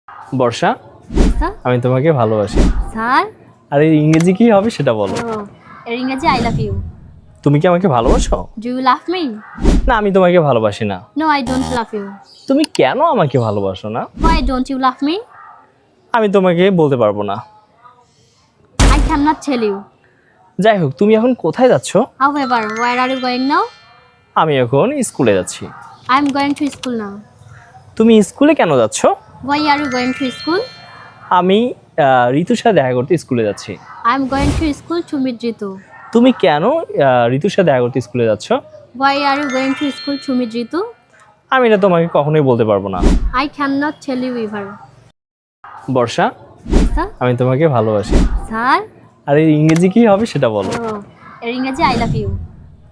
বর্ষা, sir. আমি তোমাকে ভালোবাসি। স্যার। আর এর ইংরেজি কি হবে সেটা বলো। এর ইংরেজি আই লাভ ইউ। তুমি কি আমাকে ভালোবাসো? Do you love me? না, আমি তোমাকে ভালোবাসি না। No, I don't love you. তুমি কেন আমাকে ভালোবাসো না? Why don't you love me? আমি তোমাকে বলতে পারবো না। I can not tell you. যাই হোক, তুমি এখন কোথায় যাচ্ছ? However, where are you going now? আমি এখন স্কুলে যাচ্ছি। I am going to school now. তুমি স্কুলে কেন যাচ্ছ? Why are you going to school? আমি ঋতুর সাথে দেখা করতে স্কুলে যাচ্ছি। I am going to school to meet Ritu. তুমি কেন ঋতুর সাথে দেখা করতে স্কুলে যাচ্ছ? Why are you going to school to meet Ritu? আমি এটা তোমাকে কখনোই বলতে পারবো না। I cannot tell you ever. Barsha, sir. আমি তোমাকে ভালোবাসি। স্যার। আর এর ইংরেজি কি হবে সেটা বলো। এর ইংরেজি আই লাভ ইউ।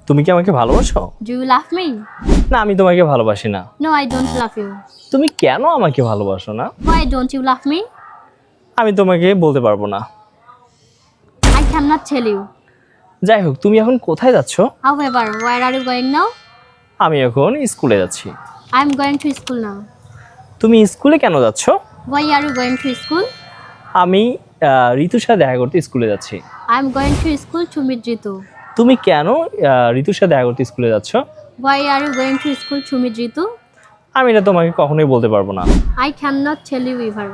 তুমি কি আমাকে ভালোবাসো? Do you love me? না, আমি তোমাকে ভালোবাসি না। No, I don't love you. তুমি কেন আমাকে ভালোবাসো না? Why don't you love me? আমি তোমাকে বলতে পারবো না। I cannot tell you. যাই হোক, তুমি এখন কোথায় যাচ্ছ? However, where are you going now? আমি এখন স্কুলে যাচ্ছি। I am going to school now. তুমি স্কুলে কেন যাচ্ছ? Why are you going to school? আমি ঋতুর সাথে দেখা করতে স্কুলে যাচ্ছি। I am going to school to meet Ritu. তুমি কেন ঋতুর সাথে দেখা করতে স্কুলে যাচ্ছ? Why are you going to school to meet Ritu? আমি এটা তোমাকে কখনোই বলতে পারবো না। I cannot tell you ever.